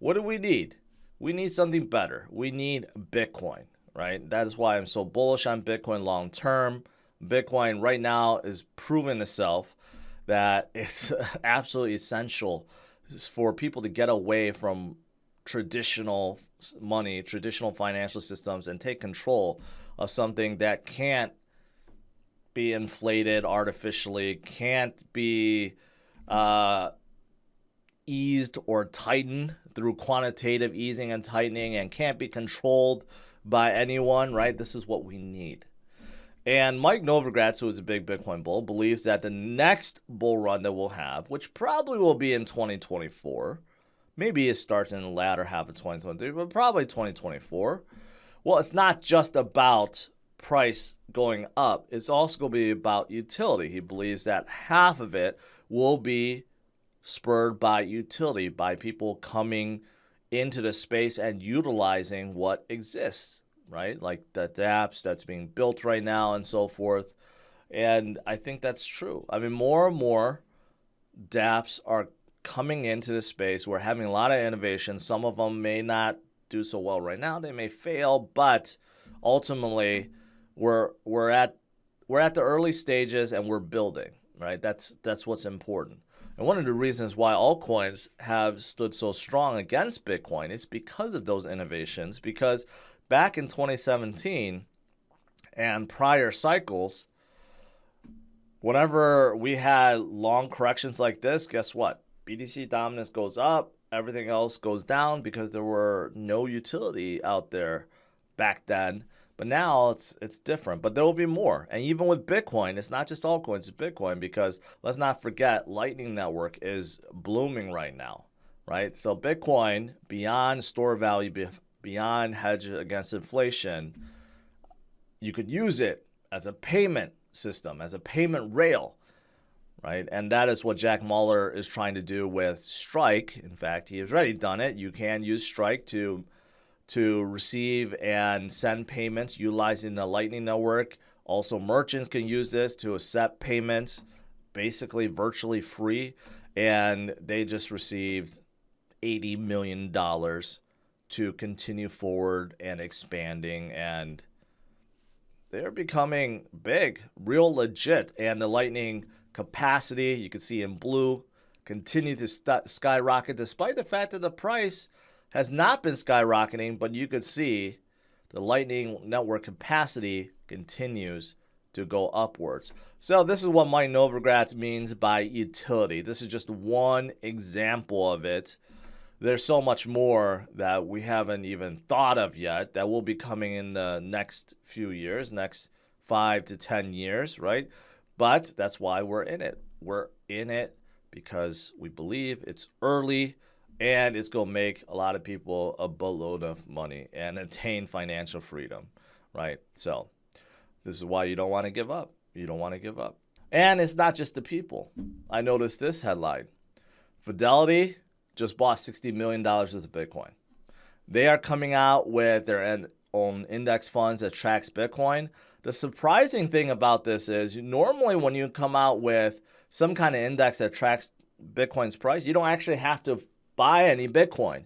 what do we need? We need something better. We need Bitcoin, right? That is why I'm so bullish on Bitcoin long term. Bitcoin right now is proving itself that it's absolutely essential for people to get away from traditional money, traditional financial systems, and take control of something that can't be inflated artificially, can't be eased or tightened through quantitative easing and tightening, and can't be controlled by anyone, right? This is what we need. And Mike Novogratz, who is a big Bitcoin bull, believes that the next bull run that we'll have, which probably will be in 2024, maybe it starts in the latter half of 2023, but probably 2024. Well, it's not just about price going up. It's also going to be about utility. He believes that half of it will be spurred by utility, by people coming into the space and utilizing what exists, right? Like the dApps that's being built right now and so forth. And I think that's true. I mean, more and more dApps are coming into the space. We're having a lot of innovation. Some of them may not do so well right now. They may fail, but ultimately we're at the early stages and we're building, right? That's what's important. And one of the reasons why altcoins have stood so strong against Bitcoin is because of those innovations. Because back in 2017 and prior cycles, whenever we had long corrections like this, guess what? BTC dominance goes up, everything else goes down because there were no utility out there back then. But now it's different. But there will be more. And even with Bitcoin, it's not just altcoins, it's Bitcoin, because let's not forget, Lightning Network is blooming right now, right? So Bitcoin, beyond store value, beyond hedge against inflation, you could use it as a payment system, as a payment rail, right? And that is what Jack Mallers is trying to do with Strike. In fact, he has already done it. You can use Strike to receive and send payments utilizing the Lightning Network. Also, merchants can use this to accept payments, basically virtually free. And they just received $80 million to continue forward and expanding. And they're becoming big, real legit. And the Lightning capacity, you can see in blue, continue to skyrocket despite the fact that the price has not been skyrocketing, but you could see the Lightning Network capacity continues to go upwards. So this is what Mike Novogratz means by utility. This is just one example of it. There's so much more that we haven't even thought of yet that will be coming in the next few years, next 5 to 10 years, right? But that's why we're in it. We're in it because we believe it's early, and it's going to make a lot of people a boatload of money and attain financial freedom, right? So this is why you don't want to give up. You don't want to give up. And it's not just the people. I noticed this headline. Fidelity just bought $60 million worth of Bitcoin. They are coming out with their own index funds that tracks Bitcoin. The surprising thing about this is normally when you come out with some kind of index that tracks Bitcoin's price, you don't actually have to buy any Bitcoin.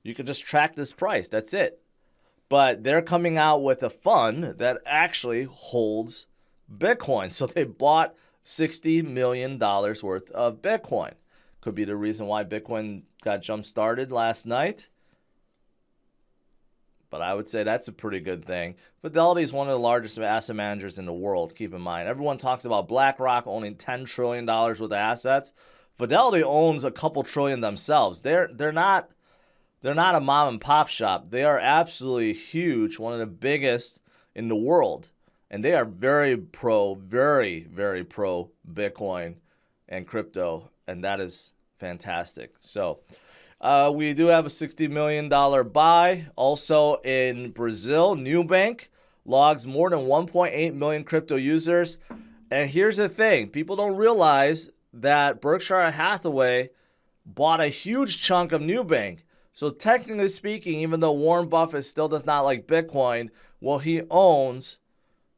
You can just track this price. That's it. But they're coming out with a fund that actually holds Bitcoin. So they bought $60 million worth of Bitcoin. Could be the reason why Bitcoin got jump-started last night. But I would say that's a pretty good thing. Fidelity is one of the largest asset managers in the world, keep in mind. Everyone talks about BlackRock owning $10 trillion worth of assets. Fidelity owns a couple trillion themselves. They're not a mom and pop shop. They are absolutely huge, one of the biggest in the world. And they are very, very pro Bitcoin and crypto. And that is fantastic. So we do have a $60 million buy. Also in Brazil, Newbank logs more than 1.8 million crypto users. And here's the thing. People don't realize that Berkshire Hathaway bought a huge chunk of Newbank. So technically speaking, even though Warren Buffett still does not like Bitcoin, well, he owns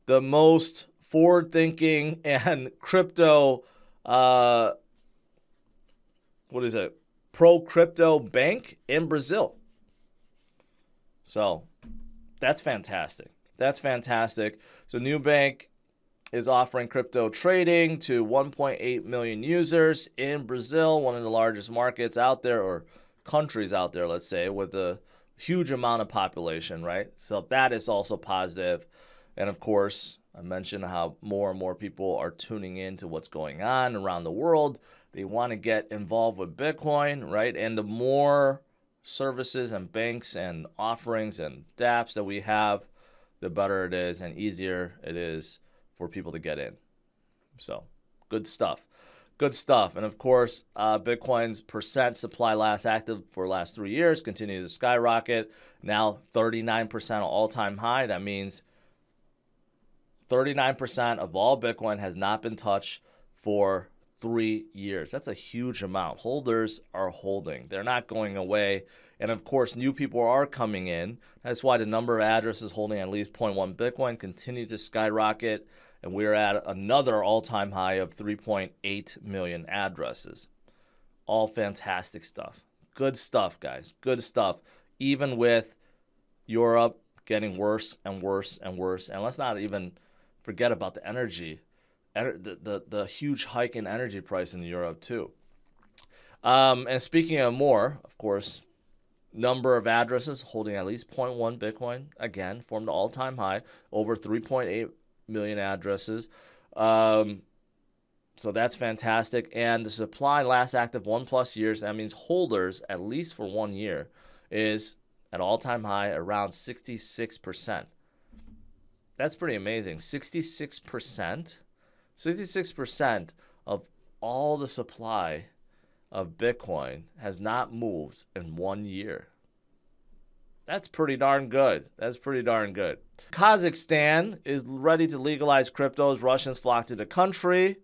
the most forward-thinking and crypto, pro-crypto bank in Brazil. So that's fantastic. That's fantastic. So Newbank is offering crypto trading to 1.8 million users in Brazil, one of the largest markets out there, or countries out there, let's say, with a huge amount of population, right? So that is also positive. And of course, I mentioned how more and more people are tuning into what's going on around the world. They want to get involved with Bitcoin, right? And the more services and banks and offerings and dApps that we have, the better it is and easier it is for people to get in. So good stuff. Good stuff. And of course, Bitcoin's percent supply last active for the last 3 years continues to skyrocket. Now 39% all-time high. That means 39% of all Bitcoin has not been touched for 3 years. That's a huge amount. Holders are holding. They're not going away. And of course, new people are coming in. That's why the number of addresses holding at least 0.1 Bitcoin continue to skyrocket. And we're at another all-time high of 3.8 million addresses. All fantastic stuff. Good stuff, guys. Good stuff. Even with Europe getting worse and worse and worse. And let's not even forget about the energy, the huge hike in energy price in Europe too. And speaking of more, of course, number of addresses holding at least 0.1 Bitcoin, again, formed an all-time high, over 3.8 million addresses. So that's fantastic. And the supply last active 1+ years, that means holders at least for 1 year, is at all-time high around 66%. That's pretty amazing. 66%. 66% of all the supply of Bitcoin has not moved in 1 year. That's pretty darn good. That's pretty darn good. Kazakhstan is ready to legalize cryptos. Russians flock to the country.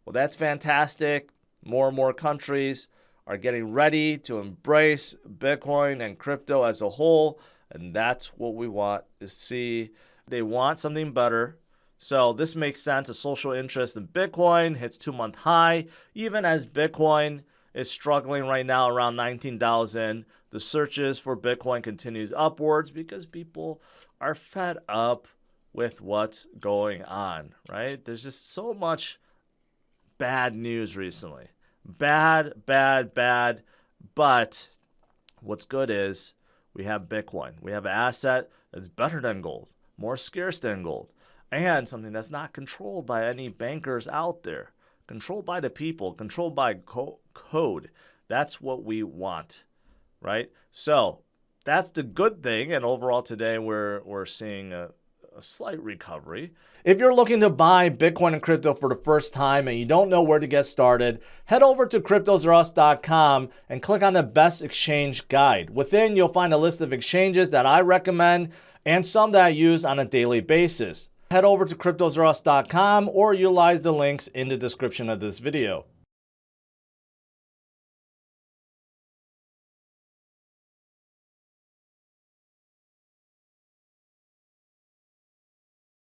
Well, that's fantastic. More and more countries are getting ready to embrace Bitcoin and crypto as a whole. And that's what we want to see. They want something better. So this makes sense. A social interest in Bitcoin hits 2-month high. Even as Bitcoin is struggling right now around 19,000, the searches for Bitcoin continues upwards because people are fed up with what's going on, right? There's just so much bad news recently. Bad. But what's good is we have Bitcoin. We have an asset that's better than gold, more scarce than gold, and something that's not controlled by any bankers out there. Controlled by the people, controlled by code. That's what we want, right? So that's the good thing. And overall today, we're seeing a slight recovery. If you're looking to buy Bitcoin and crypto for the first time and you don't know where to get started, head over to CryptosRus.com and click on the best exchange guide. Within, you'll find a list of exchanges that I recommend and some that I use on a daily basis. Head over to CryptosRus.com or utilize the links in the description of this video.